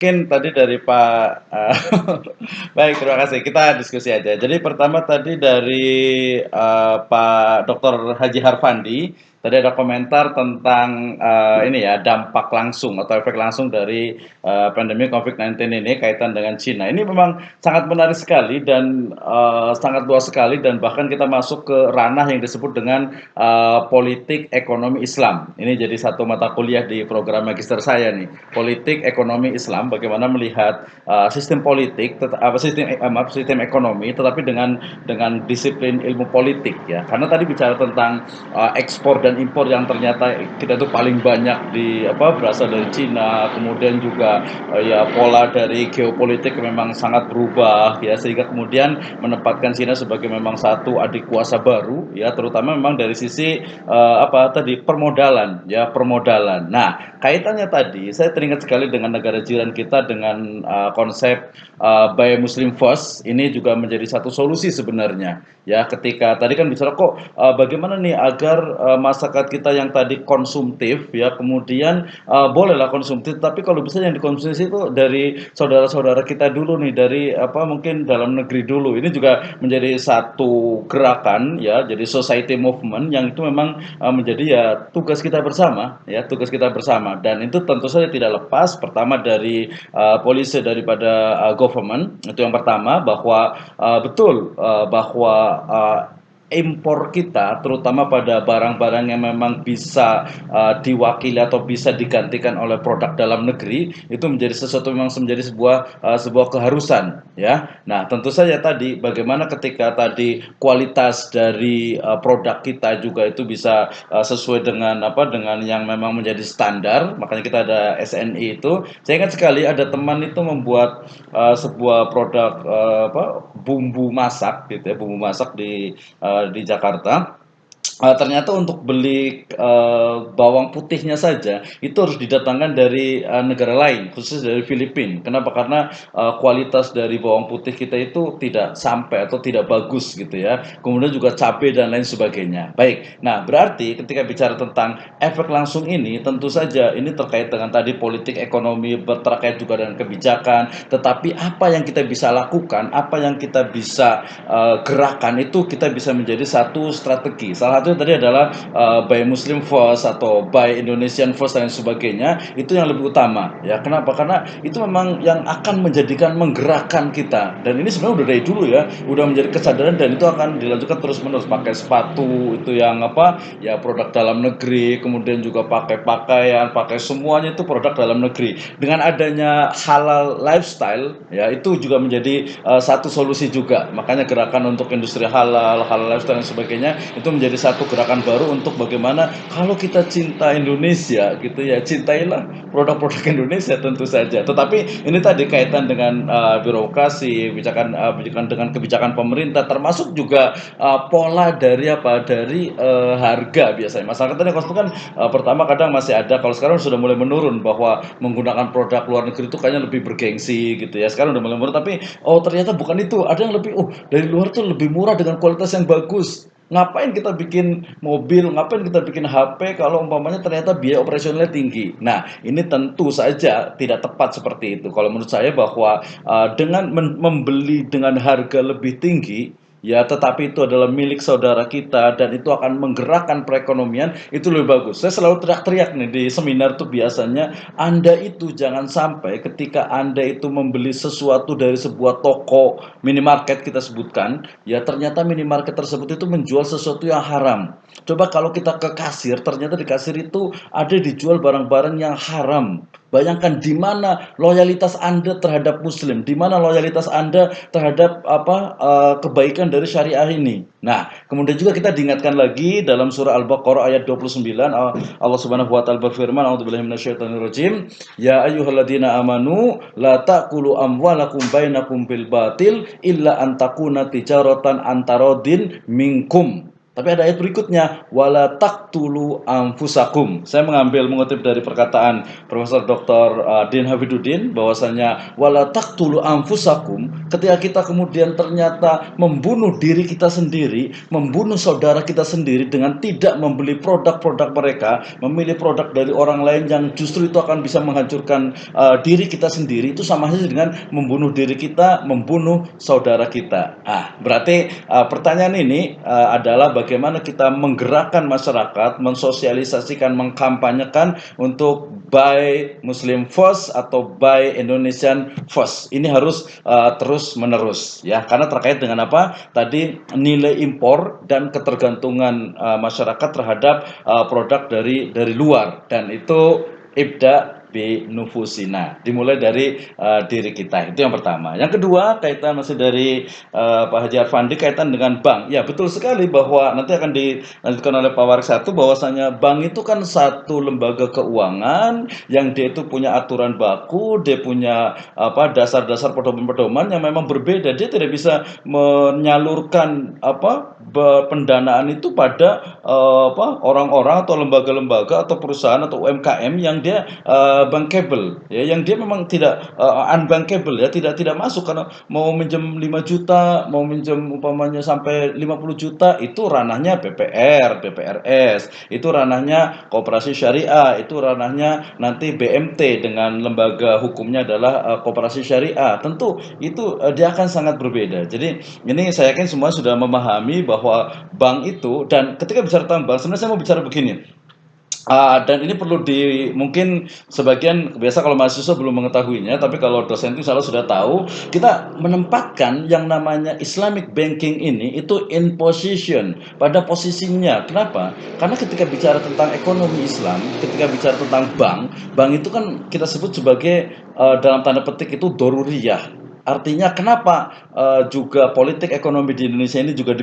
Mungkin tadi dari Pak, baik, terima kasih. Kita diskusi aja. Jadi pertama tadi dari Pak Dr. Haji Harfandi, tadi ada komentar tentang ini ya, dampak langsung atau efek langsung dari pandemi COVID-19 ini kaitan dengan Cina. Ini memang sangat menarik sekali dan sangat luas sekali, dan bahkan kita masuk ke ranah yang disebut dengan politik ekonomi Islam. Ini jadi satu mata kuliah di program magister saya nih, politik ekonomi Islam, bagaimana melihat sistem politik, sistem ekonomi, tetapi dengan disiplin ilmu politik ya. Karena tadi bicara tentang ekspor dan impor yang ternyata kita tuh paling banyak berasal dari Cina, kemudian juga ya pola dari geopolitik memang sangat berubah ya, sehingga kemudian menempatkan Cina sebagai memang satu adik kuasa baru ya, terutama memang dari sisi permodalan ya, permodalan. Nah, kaitannya tadi saya teringat sekali dengan negara jiran kita dengan konsep Buy Muslim First. Ini juga menjadi satu solusi sebenarnya ya, ketika tadi kan bicara kok bagaimana nih agar masyarakat kita yang tadi konsumtif ya, kemudian bolehlah konsumtif, tapi kalau bisa yang dikonsumsi itu dari saudara-saudara kita dulu nih, dari mungkin dalam negeri dulu. Ini juga menjadi satu gerakan ya, jadi society movement yang itu memang menjadi ya tugas kita bersama ya, tugas kita bersama. Dan itu tentu saja tidak lepas pertama dari polisi daripada government. Itu yang pertama, bahwa betul bahwa impor kita terutama pada barang-barang yang memang bisa diwakili atau bisa digantikan oleh produk dalam negeri, itu menjadi sesuatu yang menjadi sebuah keharusan ya. Nah, tentu saja tadi bagaimana ketika tadi kualitas dari produk kita juga itu bisa sesuai dengan yang memang menjadi standar, makanya kita ada SNI itu. Saya ingat sekali ada teman itu membuat sebuah produk bumbu masak gitu ya, bumbu masak di Jakarta. Ternyata untuk beli bawang putihnya saja itu harus didatangkan dari negara lain, khusus dari Filipina. Kenapa? Karena kualitas dari bawang putih kita itu tidak sampai atau tidak bagus gitu ya. Kemudian juga cabai dan lain sebagainya. Baik, nah berarti ketika bicara tentang efek langsung ini, tentu saja ini terkait dengan tadi politik ekonomi, terkait juga dengan kebijakan. Tetapi apa yang kita bisa lakukan, apa yang kita bisa gerakan, itu kita bisa menjadi satu strategi. Salah satu tadi adalah Buy Muslim First atau Buy Indonesian First dan sebagainya. Itu yang lebih utama ya. Kenapa? Karena itu memang yang akan menjadikan menggerakkan kita. Dan ini sebenarnya udah dari dulu ya, udah menjadi kesadaran, dan itu akan dilanjutkan terus menerus. Pakai sepatu itu yang ya produk dalam negeri, kemudian juga pakai pakaian, pakai semuanya itu produk dalam negeri. Dengan adanya halal lifestyle ya, itu juga menjadi satu solusi juga. Makanya gerakan untuk industri halal lifestyle dan sebagainya itu menjadi satu gerakan baru untuk bagaimana kalau kita cinta Indonesia gitu ya, cintailah produk-produk Indonesia tentu saja. Tetapi ini tadi kaitan dengan birokrasi, kebijakan dengan kebijakan pemerintah, termasuk juga pola dari harga. Biasanya masyarakat tadi kan pertama kadang masih ada, kalau sekarang sudah mulai menurun, bahwa menggunakan produk luar negeri itu kayaknya lebih bergengsi gitu ya. Sekarang udah mulai menurun, tapi ternyata bukan itu. Ada yang lebih dari luar tuh lebih murah dengan kualitas yang bagus. Ngapain kita bikin mobil, ngapain kita bikin HP kalau umpamanya ternyata biaya operasionalnya tinggi. Nah, ini tentu saja tidak tepat seperti itu. Kalau menurut saya bahwa dengan membeli dengan harga lebih tinggi, ya, tetapi itu adalah milik saudara kita dan itu akan menggerakkan perekonomian, itu lebih bagus. Saya selalu teriak-teriak nih di seminar tuh biasanya, Anda itu jangan sampai ketika Anda itu membeli sesuatu dari sebuah toko minimarket kita sebutkan, ya ternyata minimarket tersebut itu menjual sesuatu yang haram. Coba kalau kita ke kasir, ternyata di kasir itu ada dijual barang-barang yang haram. Bayangkan di mana loyalitas Anda terhadap Muslim, di mana loyalitas Anda terhadap kebaikan dari syariah ini. Nah, kemudian juga kita diingatkan lagi dalam surah Al-Baqarah ayat 29, Allah Subhanahu wa taala berfirman, "A'udzubillahi minasyaitonirrajim, ya ayyuhalladzina amanu la ta'kulu amwalakum bainakum bil batil illa an takuna tijaratan antarodin minkum." Tapi ada ayat berikutnya, wala taqtulu anfusakum. Saya mengutip dari perkataan Profesor Dr. Din Hafiduddin bahwasanya wala taqtulu anfusakum, ketika kita kemudian ternyata membunuh diri kita sendiri, membunuh saudara kita sendiri dengan tidak membeli produk-produk mereka, memilih produk dari orang lain yang justru itu akan bisa menghancurkan diri kita sendiri, itu sama saja dengan membunuh diri kita, membunuh saudara kita. Berarti pertanyaan ini adalah bagaimana kita menggerakkan masyarakat, mensosialisasikan, mengkampanyekan untuk buy Muslim first atau buy Indonesian first. Ini harus terus menerus ya, karena terkait dengan apa? Tadi nilai impor dan ketergantungan masyarakat terhadap produk dari luar, dan itu ibda bi nufusina, dimulai dari diri kita. Itu yang pertama. Yang kedua, kaitan masih dari Pak Haji Arfandi kaitan dengan bank. Ya, betul sekali bahwa nanti akan dilanjutkan oleh Pak Warik satu, bahwasanya bank itu kan satu lembaga keuangan yang dia itu punya aturan baku, dia punya dasar-dasar pedoman-pedoman yang memang berbeda. Dia tidak bisa menyalurkan pendanaan itu pada orang-orang atau lembaga-lembaga atau perusahaan atau UMKM yang dia bankable ya, yang dia memang tidak unbankable ya, tidak masuk, karena mau minjem 5 juta, mau minjem umpamanya sampai 50 juta, itu ranahnya BPR, BPRS, itu ranahnya koperasi syariah, itu ranahnya nanti BMT dengan lembaga hukumnya adalah koperasi syariah. Tentu itu dia akan sangat berbeda. Jadi ini saya yakin semua sudah memahami bahwa bank itu, dan ketika bicara tentang bank, sebenarnya saya mau bicara begini. Dan ini perlu mungkin sebagian biasa kalau mahasiswa belum mengetahuinya, tapi kalau dosen itu selalu sudah tahu, kita menempatkan yang namanya Islamic banking ini itu in position, pada posisinya. Kenapa? Karena ketika bicara tentang ekonomi Islam, ketika bicara tentang bank itu kan kita sebut sebagai dalam tanda petik itu doruriyah. Artinya kenapa juga politik ekonomi di Indonesia ini juga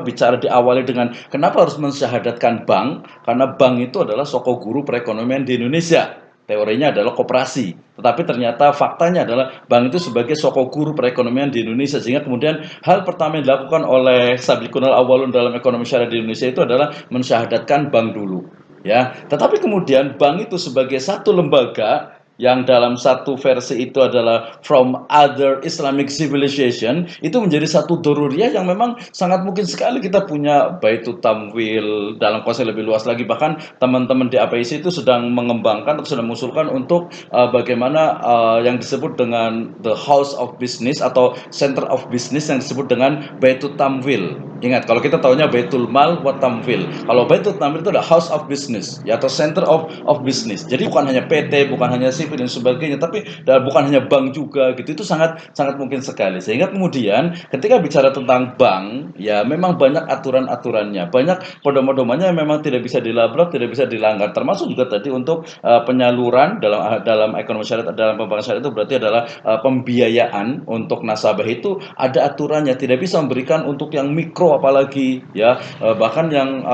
bicara diawali dengan kenapa harus mensyahadatkan bank? Karena bank itu adalah soko guru perekonomian di Indonesia. Teorinya adalah koperasi, tetapi ternyata faktanya adalah bank itu sebagai soko guru perekonomian di Indonesia, sehingga kemudian hal pertama yang dilakukan oleh Sabiqunal Awwalun dalam ekonomi syariah di Indonesia itu adalah mensyahadatkan bank dulu. Ya, tetapi kemudian bank itu sebagai satu lembaga yang dalam satu versi itu adalah from other Islamic civilization, itu menjadi satu doruriyah yang memang sangat mungkin sekali kita punya Baitul Tamwil dalam konsep lebih luas lagi. Bahkan teman-teman di APIC itu sedang mengembangkan atau sedang mengusulkan untuk bagaimana yang disebut dengan the house of business atau center of business yang disebut dengan Baitul Tamwil. Ingat, kalau kita tahunya Baitul Mal wa Tamwil. Kalau Baitul Tamwil itu adalah house of business ya, atau center of business. Jadi bukan hanya PT, bukan hanya sipil dan sebagainya, tapi bukan hanya bank juga gitu. Itu sangat sangat mungkin sekali. Sehingga kemudian ketika bicara tentang bank, ya memang banyak aturan-aturannya, banyak pedoman-pedomannya yang memang tidak bisa dilabrak, tidak bisa dilanggar. Termasuk juga tadi untuk penyaluran dalam ekonomi syariah, dalam pembangunan syariah itu berarti adalah pembiayaan untuk nasabah itu ada aturannya, tidak bisa memberikan untuk yang mikro apalagi ya, bahkan yang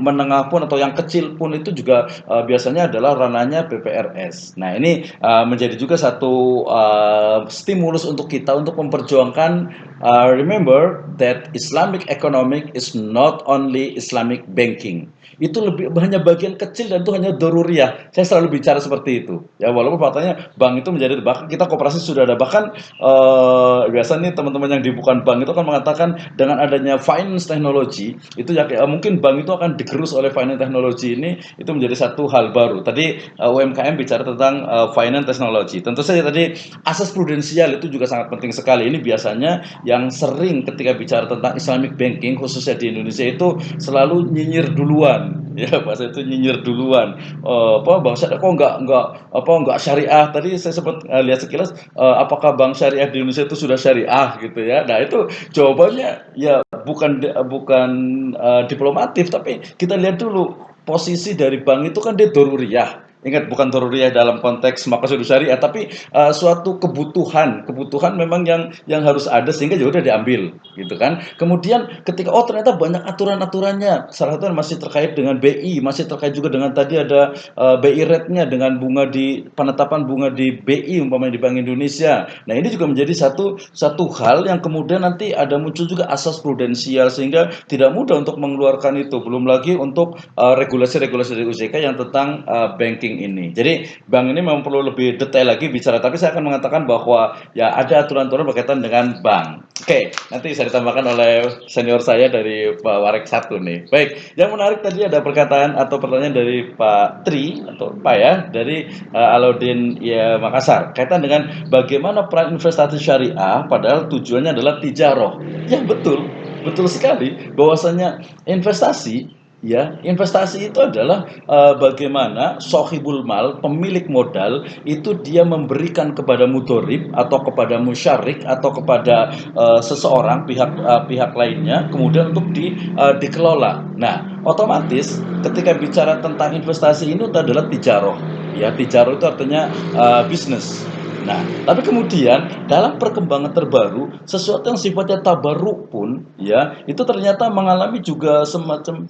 menengah pun atau yang kecil pun itu juga biasanya adalah ranahnya BPRS. Nah, ini menjadi juga satu stimulus untuk kita untuk memperjuangkan, remember that Islamic economic is not only Islamic banking. Itu hanya bagian kecil dan itu hanya doruriyah. Saya selalu bicara seperti itu. Ya, walaupun faktanya bank itu menjadi, bahkan kita koperasi sudah ada, bahkan biasanya teman-teman yang di bukan bank itu akan mengatakan dengan adanya finance technology itu ya, mungkin bank itu akan digerus oleh finance technology ini, itu menjadi satu hal baru. Tadi UMKM bicara tentang finance technology. Tentu saja tadi asas prudensial itu juga sangat penting sekali. Ini biasanya yang sering ketika bicara tentang Islamic banking khususnya di Indonesia itu selalu nyinyir duluan. Ya, bahasa itu nyinyir duluan. Bank syariah kok nggak syariah. Tadi saya sempat lihat sekilas, apakah bank syariah di Indonesia itu sudah syariah gitu ya. Nah, itu jawabannya ya bukan diplomatif, tapi kita lihat dulu posisi dari bank itu kan dia doruriyah. Ingat bukan daruriyah dalam konteks maqasidus syariah, tapi suatu kebutuhan memang yang harus ada sehingga ya udah diambil, gitu kan. Kemudian ketika oh ternyata banyak aturan-aturannya, salah satu masih terkait dengan BI, masih terkait juga dengan tadi ada BI rate-nya dengan bunga di penetapan bunga di BI umpamanya di Bank Indonesia. Nah, ini juga menjadi satu satu hal yang kemudian nanti ada muncul juga asas prudensial sehingga tidak mudah untuk mengeluarkan itu. Belum lagi untuk regulasi-regulasi dari OJK yang tentang banking ini. Jadi bank ini memang perlu lebih detail lagi bicara, tapi saya akan mengatakan bahwa ya ada aturan-aturan berkaitan dengan bank. Oke, nanti bisa ditambahkan oleh senior saya dari Pak Warek satu nih. Baik, yang menarik tadi ada perkataan atau pertanyaan dari Pak Tri atau Pak ya dari Alauddin ya Makassar kaitan dengan bagaimana peran investasi syariah padahal tujuannya adalah tijaroh. Ya betul, betul sekali bahwasanya investasi ya, investasi itu adalah bagaimana sohibul mal, pemilik modal itu dia memberikan kepada mudorib atau kepada musyarik atau kepada seseorang pihak lainnya, kemudian untuk dikelola. Nah, otomatis ketika bicara tentang investasi ini itu adalah tijaroh. Ya, tijaroh itu artinya bisnis. Nah, tapi kemudian dalam perkembangan terbaru, sesuatu yang sifatnya tabaruk pun, ya, itu ternyata mengalami juga semacam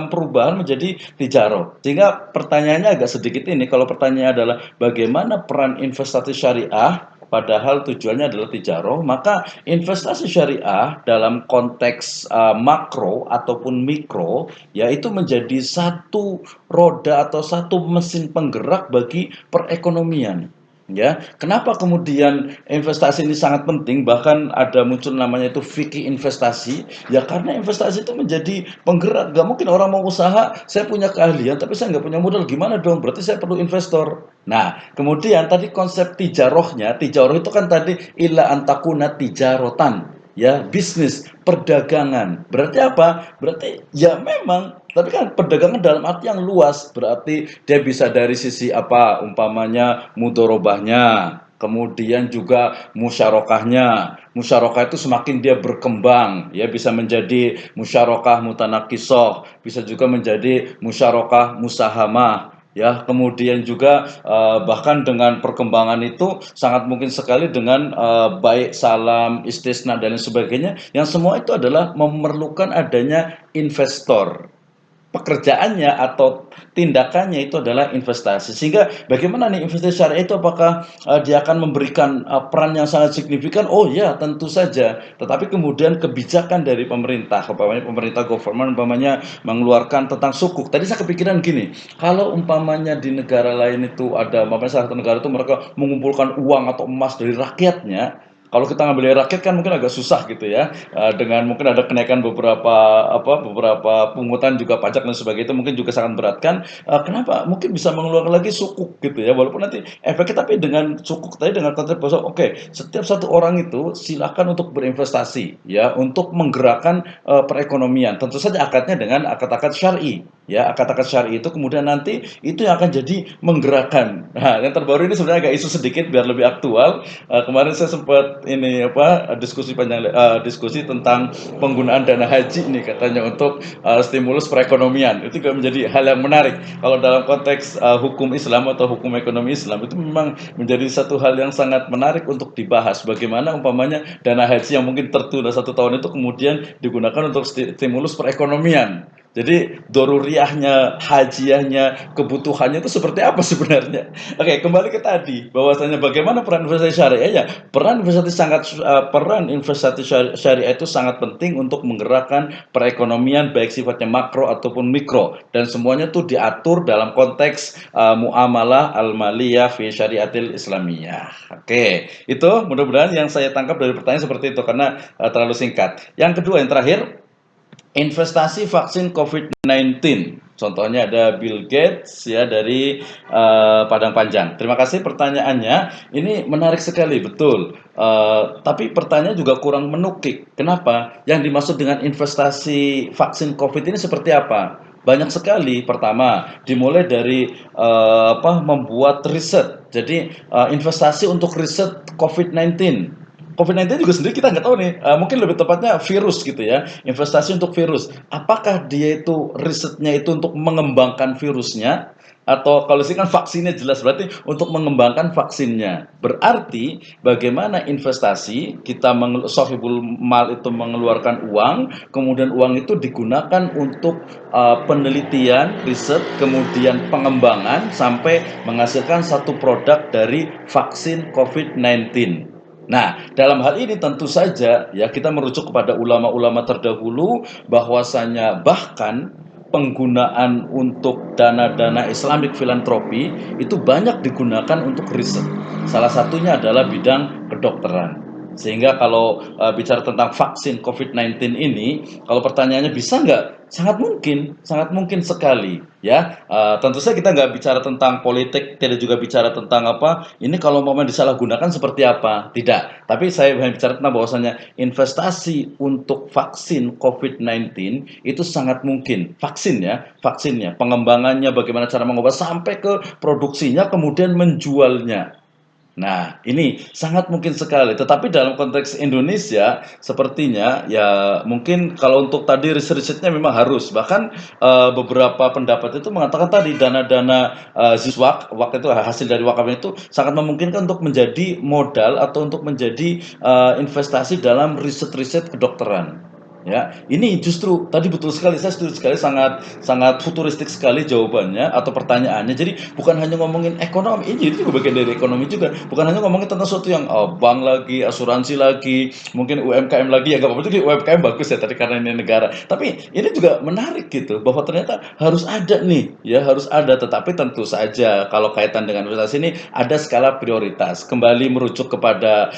perubahan menjadi tijaro. Sehingga pertanyaannya agak sedikit ini, kalau pertanyaannya adalah bagaimana peran investasi syariah padahal tujuannya adalah tijaro, maka investasi syariah dalam konteks makro ataupun mikro yaitu menjadi satu roda atau satu mesin penggerak bagi perekonomian. Ya, kenapa kemudian investasi ini sangat penting? Bahkan ada muncul namanya itu fikih investasi. Ya karena investasi itu menjadi penggerak. Gak mungkin orang mau usaha, saya punya keahlian tapi saya nggak punya modal. Gimana dong? Berarti saya perlu investor. Nah, kemudian tadi konsep tijarohnya, tijaroh itu kan tadi illa antakuna tijarotan. Ya, bisnis, perdagangan. Berarti apa? Berarti ya memang tapi kan perdagangan dalam arti yang luas, berarti dia bisa dari sisi apa, umpamanya mudorobahnya, kemudian juga musyarakahnya. Musyarakah itu semakin dia berkembang, ya bisa menjadi musyarakah mutanakisoh, bisa juga menjadi musyarakah musahamah. Ya, kemudian juga bahkan dengan perkembangan itu sangat mungkin sekali dengan baik salam, istisna dan lain sebagainya, yang semua itu adalah memerlukan adanya investor pekerjaannya atau tindakannya itu adalah investasi. Sehingga bagaimana nih investasi syariah itu apakah dia akan memberikan peran yang sangat signifikan? Oh ya, tentu saja. Tetapi kemudian kebijakan dari pemerintah, umpamanya pemerintah government umpamanya mengeluarkan tentang sukuk. Tadi saya kepikiran gini, kalau umpamanya di negara lain itu ada umpamanya salah satu negara itu mereka mengumpulkan uang atau emas dari rakyatnya, kalau kita ngambil dari rakyat kan mungkin agak susah gitu ya, dengan mungkin ada kenaikan beberapa pungutan juga pajak dan sebagainya itu mungkin juga sangat berat kan, kenapa mungkin bisa mengeluarkan lagi sukuk gitu ya, walaupun nanti efeknya tapi dengan sukuk tadi dengan konsep bahwa oke, setiap satu orang itu silakan untuk berinvestasi ya untuk menggerakkan perekonomian. Tentu saja akadnya dengan akad-akad syar'i ya, akad-akad syar'i itu kemudian nanti itu yang akan jadi menggerakkan. Nah, yang terbaru ini sebenarnya agak isu sedikit biar lebih aktual. Kemarin saya sempat ini apa diskusi panjang diskusi tentang penggunaan dana haji nih katanya untuk stimulus perekonomian. Itu juga menjadi hal yang menarik. Kalau dalam konteks hukum Islam atau hukum ekonomi Islam itu memang menjadi satu hal yang sangat menarik untuk dibahas. Bagaimana umpamanya dana haji yang mungkin tertunda 1 tahun itu kemudian digunakan untuk stimulus perekonomian. Jadi doruriyahnya, hajiahnya, kebutuhannya itu seperti apa sebenarnya? Oke, kembali ke tadi bahwasanya bagaimana peran investasi syariah ya. Peran investasi syariah itu sangat penting untuk menggerakkan perekonomian baik sifatnya makro ataupun mikro dan semuanya itu diatur dalam konteks muamalah al-maliyah fi syariatil islamiyah. Oke, itu mudah-mudahan yang saya tangkap dari pertanyaan seperti itu karena terlalu singkat. Yang kedua yang terakhir, investasi vaksin COVID-19. Contohnya ada Bill Gates ya dari Padang Panjang. Terima kasih pertanyaannya. Ini menarik sekali, betul. Tapi pertanyaan juga kurang menukik. Kenapa? Yang dimaksud dengan investasi vaksin COVID ini seperti apa? Banyak sekali. Pertama, dimulai dari membuat riset. Jadi investasi untuk riset COVID-19. COVID-19 juga sendiri kita nggak tahu nih, mungkin lebih tepatnya virus gitu ya, investasi untuk virus. Apakah dia itu risetnya itu untuk mengembangkan virusnya, atau kalau sih kan vaksinnya jelas, berarti untuk mengembangkan vaksinnya. Berarti bagaimana investasi, kita sohibul mal itu mengeluarkan uang, kemudian uang itu digunakan untuk penelitian, riset, kemudian pengembangan sampai menghasilkan satu produk dari vaksin COVID-19. Nah, dalam hal ini tentu saja ya kita merujuk kepada ulama-ulama terdahulu bahwasanya bahkan penggunaan untuk dana-dana Islamic filantropi itu banyak digunakan untuk riset. Salah satunya adalah bidang kedokteran. Sehingga kalau bicara tentang vaksin COVID-19 ini, kalau pertanyaannya bisa nggak? Sangat mungkin sekali. Ya, tentu saja kita nggak bicara tentang politik, tidak juga bicara tentang apa. Ini kalau mau disalahgunakan seperti apa? Tidak. Tapi saya hanya bicara tentang bahwasanya investasi untuk vaksin COVID-19 itu sangat mungkin. Vaksinnya, pengembangannya, bagaimana cara mengubah sampai ke produksinya, kemudian menjualnya. Nah, ini sangat mungkin sekali. Tetapi dalam konteks Indonesia, sepertinya ya mungkin kalau untuk tadi riset-risetnya memang harus. Bahkan beberapa pendapat itu mengatakan tadi dana-dana ziswak, waktu itu hasil dari wakaf itu sangat memungkinkan untuk menjadi modal atau untuk menjadi investasi dalam riset-riset kedokteran. Ya, ini justru tadi betul sekali, saya setuju sekali, sangat sangat futuristik sekali jawabannya atau pertanyaannya. Jadi bukan hanya ngomongin ekonomi, ini juga bagian dari ekonomi juga. Bukan hanya ngomongin tentang sesuatu yang bank lagi, asuransi lagi, mungkin UMKM lagi, ya nggak apa-apa juga UMKM bagus ya tadi karena ini negara. Tapi ini juga menarik gitu bahwa ternyata harus ada nih, ya harus ada. Tetapi tentu saja kalau kaitan dengan investasi ini ada skala prioritas. Kembali merujuk kepada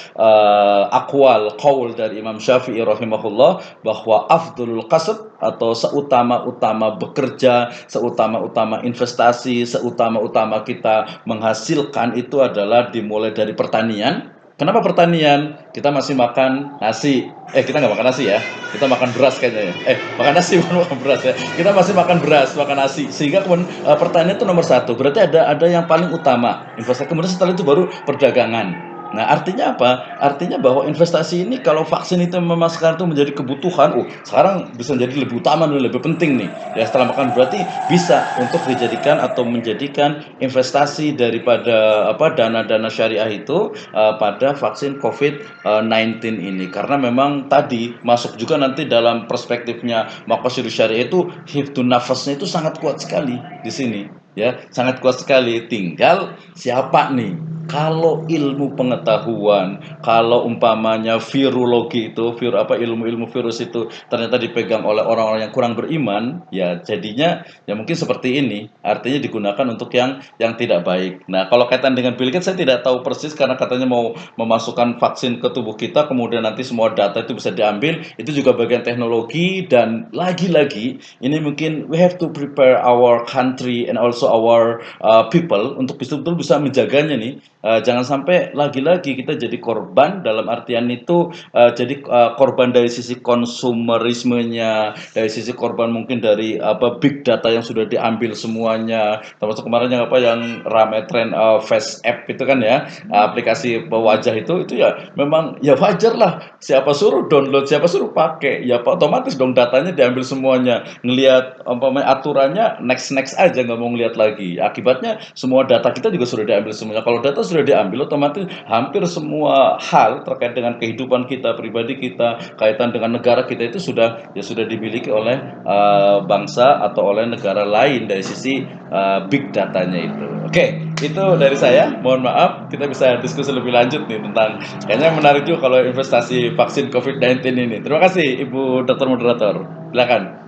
akwal qaul dari Imam Syafi'i rahimahullah bahwa afdulul kasb atau seutama-utama bekerja, seutama-utama investasi, seutama-utama kita menghasilkan itu adalah dimulai dari pertanian. Kenapa pertanian? Kita masih makan nasi. Kita nggak makan nasi ya. Kita makan beras kayaknya ya. Makan nasi bukan makan beras ya. Kita masih makan beras, makan nasi. Sehingga kemudian pertanian itu nomor satu. Berarti ada yang paling utama investasi. Kemudian setelah itu baru perdagangan. Nah, artinya apa? Artinya bahwa investasi ini kalau vaksin itu memang sekarang itu menjadi kebutuhan, sekarang bisa menjadi lebih utama dan lebih penting nih. Ya setelah makan berarti bisa untuk dijadikan atau menjadikan investasi daripada dana-dana syariah itu pada vaksin COVID-19 ini. Karena memang tadi masuk juga nanti dalam perspektifnya maqasid syariah itu hifdun nafasnya itu sangat kuat sekali di sini. Ya, sangat kuat sekali. Tinggal siapa nih? Kalau ilmu pengetahuan, kalau umpamanya virologi itu, ilmu-ilmu virus itu ternyata dipegang oleh orang-orang yang kurang beriman, ya jadinya ya mungkin seperti ini. Artinya digunakan untuk yang tidak baik. Nah, kalau kaitan dengan Bill Gates saya tidak tahu persis karena katanya mau memasukkan vaksin ke tubuh kita, kemudian nanti semua data itu bisa diambil. Itu juga bagian teknologi dan lagi-lagi ini mungkin we have to prepare our country and also our people untuk betul-betul bisa menjaganya nih. Jangan sampai lagi-lagi kita jadi korban dalam artian itu jadi korban dari sisi konsumerismenya, dari sisi korban mungkin dari big data yang sudah diambil semuanya, termasuk kemarin yang ramai tren face app itu kan ya, aplikasi wajah itu ya memang ya wajar lah, siapa suruh download, siapa suruh pakai, ya otomatis dong datanya diambil semuanya, ngelihat aturannya next next aja, nggak mau ngelihat lagi, akibatnya semua data kita juga sudah diambil semuanya. Kalau data sudah diambil, otomatis hampir semua hal terkait dengan kehidupan kita pribadi, kita kaitan dengan negara kita itu sudah dimiliki oleh bangsa atau oleh negara lain dari sisi big datanya itu. Oke, itu dari saya. Mohon maaf, kita bisa diskusi lebih lanjut nih tentang, kayaknya menarik juga kalau investasi vaksin COVID-19 ini. Terima kasih Ibu Dr. Moderator. Silakan.